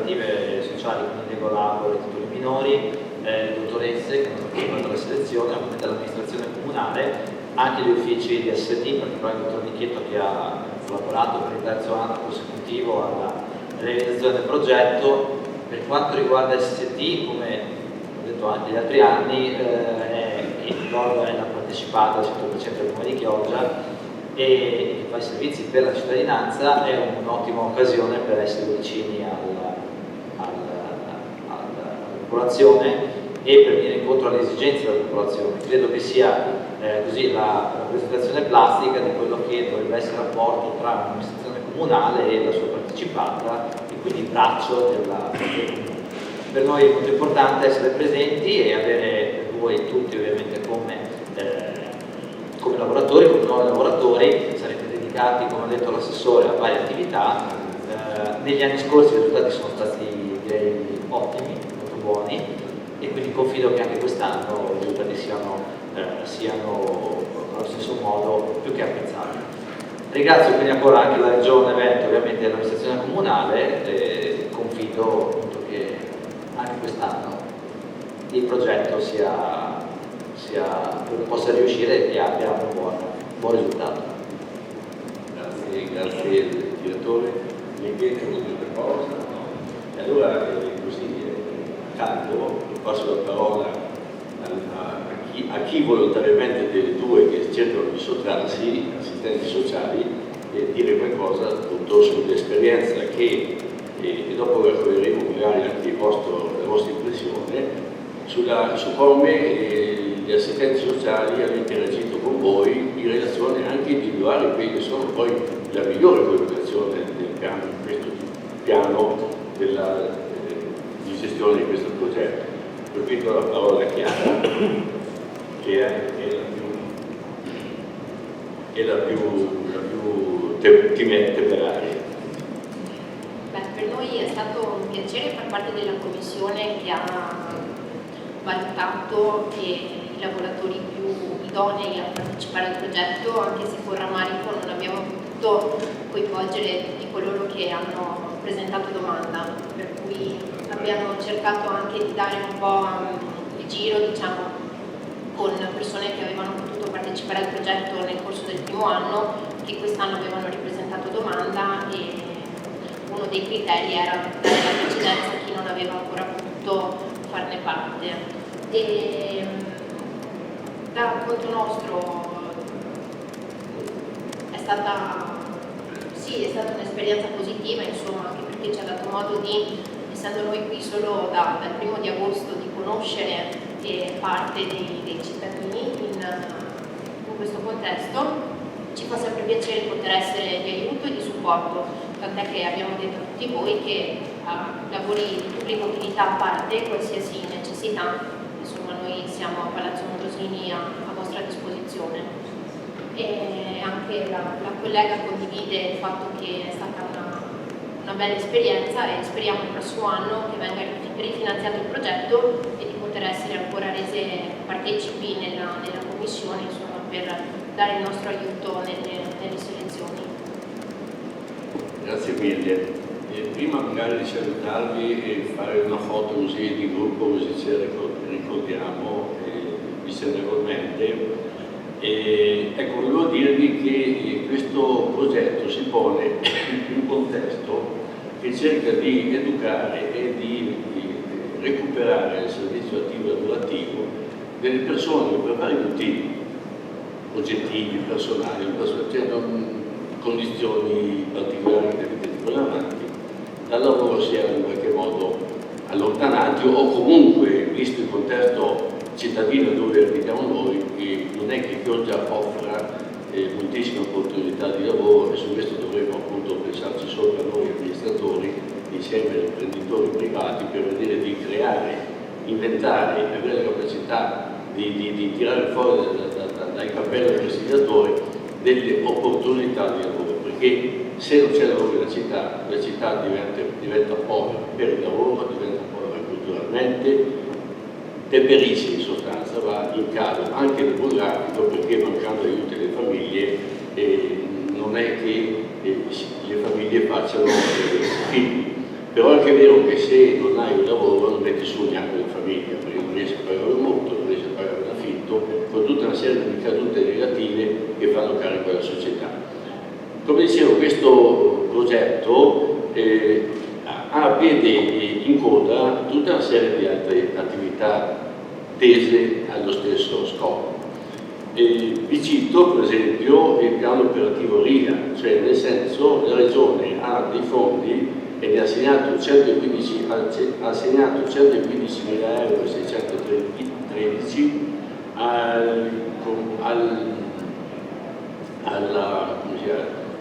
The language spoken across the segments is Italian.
cooperative sociali come Lego Labor e titoli minori, le dottoresse che hanno partecipato alla selezione, ovviamente l'amministrazione comunale, anche gli uffici di SD, in particolare il dottor Nicchietto che ha collaborato per il terzo anno consecutivo alla realizzazione del progetto. Per quanto riguarda SST, come ho detto anche gli altri anni, il Loro è la partecipata al 100% del Comune di Chioggia e che fa i servizi per la cittadinanza, è un'ottima occasione per essere vicini alla popolazione e per venire incontro alle esigenze della popolazione. Credo che sia così la rappresentazione plastica di quello che dovrebbe essere il rapporto tra l'amministrazione comunale e la sua partecipata e quindi il braccio del comune. Per noi è molto importante essere presenti e avere voi tutti ovviamente come lavoratori, come nuovi lavoratori, sarete dedicati, come ha detto l'assessore, a varie attività. Negli anni scorsi i risultati sono stati direi ottimi, molto buoni e quindi confido che anche quest'anno i risultati siano allo stesso modo più che apprezzati. Ringrazio quindi ancora anche la Regione Veneto, ovviamente l'amministrazione comunale e confido appunto che anche quest'anno il progetto possa riuscire e abbia un buon risultato. Grazie direttore. Mi chiede un'ultima cosa. E allora così tanto passo la parola a chi volontariamente delle due che cercano di sottrarsi, assistenti sociali, e dire qualcosa appunto sull'esperienza che e dopo raccoglieremo magari anche la vostra impressione su come gli assistenti sociali hanno interagito con voi in relazione anche individuare quelli che sono poi la migliore collocazione del piano, questo piano di gestione di questo progetto. Per cui do la parola a Chiara, che è la più temeraria. Per noi è stato un piacere far parte della commissione che ha valutato i lavoratori più idonei a partecipare al progetto, anche se con rammarico non abbiamo potuto coinvolgere tutti coloro che hanno presentato domanda, per cui abbiamo cercato anche di dare un po' il giro, diciamo, con persone che avevano potuto partecipare al progetto nel corso del primo anno, che quest'anno avevano ripresentato domanda e uno dei criteri era dare la precedenza a chi non aveva ancora potuto farne parte. E da conto nostro è stata un'esperienza positiva, insomma, anche perché ci ha dato modo di, essendo noi qui solo dal 1° di agosto, di conoscere parte dei cittadini in questo contesto. Ci fa sempre piacere poter essere di aiuto e di supporto, tant'è che abbiamo detto a tutti voi che lavori di pubblica utilità a parte, qualsiasi necessità, insomma noi siamo a Palazzo Morosini a vostra disposizione. E anche la collega condivide il fatto che è stata una bella esperienza e speriamo il prossimo anno che venga rifinanziato il progetto e di poter essere ancora rese partecipi nella commissione, insomma, per dare il nostro aiuto nelle selezioni. Grazie mille. Prima magari di salutarvi e fare una foto così di gruppo, così ci ricordiamo vicendevolmente. Ecco, volevo dirvi che questo progetto si pone in un contesto che cerca di educare e di recuperare il servizio attivo e lavorativo delle persone che per vari motivi oggettivi, personali, cioè condizioni particolari che avete portato avanti, dal lavoro si erano in qualche modo allontanati o comunque, visto il contesto cittadino dove abitiamo noi, che non è che Chioggia offra moltissime opportunità di lavoro e su questo dovremmo appunto pensarci sopra noi amministratori insieme agli imprenditori privati per vedere di creare, inventare, avere la capacità di tirare fuori dai cappelli del consigliatore delle opportunità di lavoro, perché se non c'è lavoro in la città diventa povera per il lavoro, diventa povera culturalmente, deperisce in sostanza, va in calo anche demografico, perché mancando aiuti alle famiglie non è che le famiglie facciano figli. Però è anche vero che se non hai un lavoro non metti su neanche una famiglia, perché non riesci a pagare un mutuo, non riesci a pagare un affitto, con tutta una serie di ricadute negative che fanno carico alla società. Come dicevo, questo progetto vede in coda tutta una serie di altre attività tese allo stesso scopo. Vi cito per esempio il piano operativo RIA, cioè nel senso la Regione ha dei fondi e ne ha assegnato 115.613 euro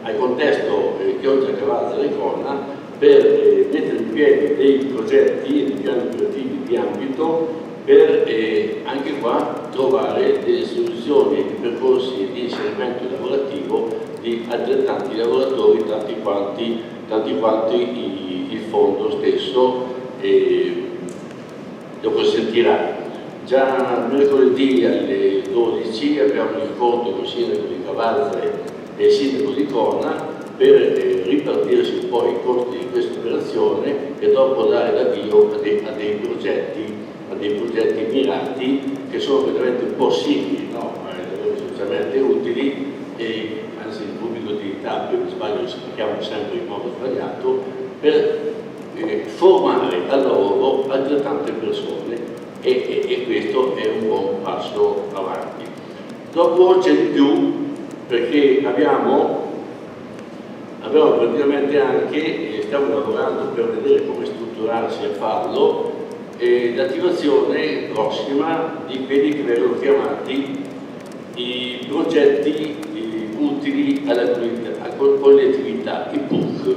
al contesto Chioggia-Cavazza Recona per mettere in piedi dei progetti e dei piani operativi di ambito per anche qua trovare delle soluzioni di percorsi di inserimento lavorativo di altrettanti lavoratori, tanti quanti il fondo stesso lo consentirà. Già mercoledì alle 12 abbiamo un incontro con il sindaco di Cavazza e il sindaco di Cona per ripartirsi un po' i costi di questa operazione e dopo dare l'avvio a dei progetti mirati che sono veramente un po' simili, no? Socialmente utili e anzi il pubblico utilità, per sbaglio si chiama sempre in modo sbagliato, per formare al lavoro altrettante persone e questo è un buon passo avanti. Dopo c'è di più perché abbiamo praticamente anche, stiamo lavorando per vedere come strutturarsi a farlo, l'attivazione prossima di quelli che vengono chiamati i progetti utili alla collettività, i PUC.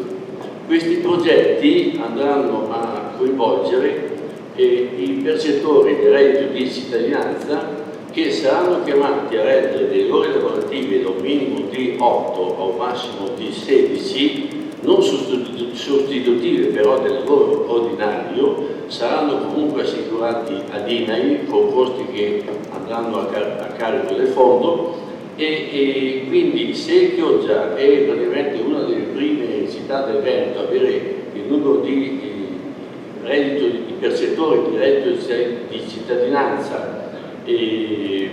Questi progetti andranno a coinvolgere i percettori del reddito di cittadinanza che saranno chiamati a rendere delle ore lavorative da un minimo di 8 a un massimo di 16, non sostitutive però del lavoro ordinario, saranno comunque assicurati ad INAI con costi che andranno a carico del fondo e quindi se Chioggia è praticamente una delle prime città del Veneto a avere il numero di reddito di percettori di reddito di cittadinanza del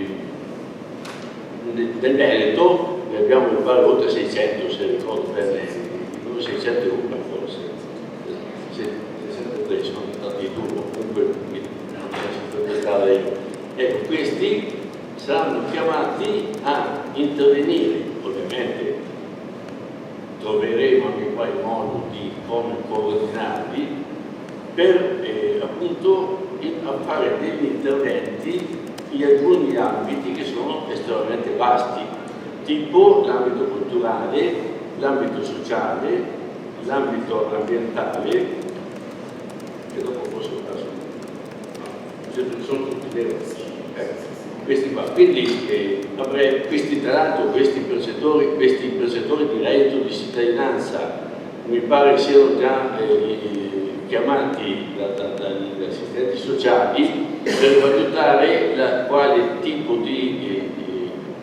Veneto, ne abbiamo mi pare oltre 600 se ricordo bene, 601 forse, 603 sono stati i due, comunque ecco, questi saranno chiamati a intervenire, ovviamente troveremo anche qua il modo di come coordinarli per appunto a fare degli interventi in alcuni ambiti che sono estremamente vasti, tipo l'ambito culturale, l'ambito sociale, l'ambito ambientale, che dopo forse lo passo, sono tutti veri. Questi qua. Quindi questi tra l'altro questi percettori di reddito di cittadinanza mi pare siano già chiamati dagli assistenti sociali per valutare quale tipo di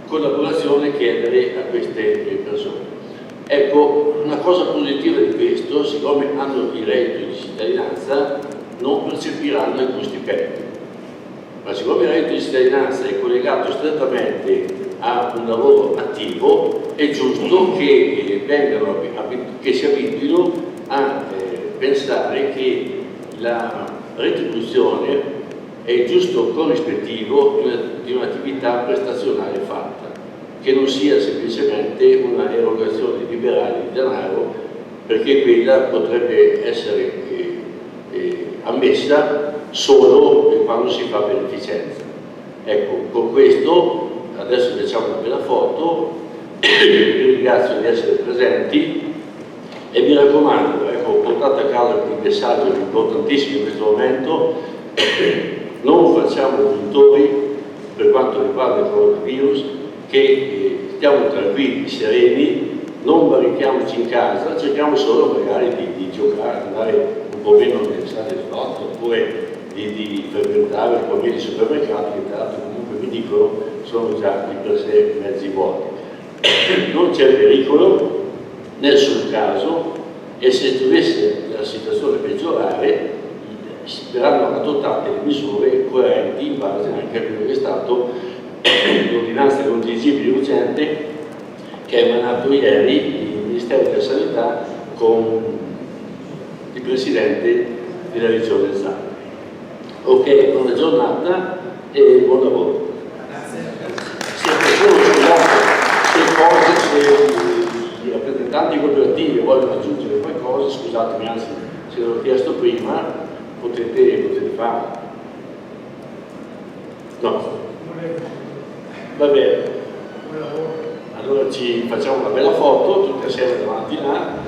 collaborazione chiedere a queste persone. Ecco, una cosa positiva di questo, siccome hanno il reddito di cittadinanza, non percepiranno il stipendio. Ma siccome il reddito di cittadinanza è collegato strettamente a un lavoro attivo, è giusto che si abituino a pensare che la retribuzione è il giusto corrispettivo di un'attività prestazionale fatta, che non sia semplicemente una erogazione liberale di denaro, perché quella potrebbe essere ammessa solo quando si fa beneficenza. Ecco, con questo adesso facciamo una bella foto, vi ringrazio di essere presenti e mi raccomando, ecco, portate a casa il messaggio importantissimo in questo momento, non facciamo puntori per quanto riguarda il coronavirus, che stiamo tranquilli, sereni, non barrichiamoci in casa, cerchiamo solo magari di giocare, andare un po' meno nelle sale di slot, oppure di frequentare un po' meno i supermercati, che tra l'altro comunque mi dicono sono già di per sé mezzi vuoti. Non c'è pericolo, nessun caso, e se dovesse la situazione peggiorare, verranno adottate le misure coerenti in base anche a quello che è stato l'ordinanza contingibile urgente che ha emanato ieri il Ministero della Sanità con il Presidente della Regione Zara. Ok, buona giornata e buon lavoro. Se i rappresentanti cooperativi vogliono aggiungere qualcosa, scusatemi, anzi se l'ho chiesto prima, potete farlo. No? Va bene. Allora ci facciamo una bella foto tutti assieme davanti là.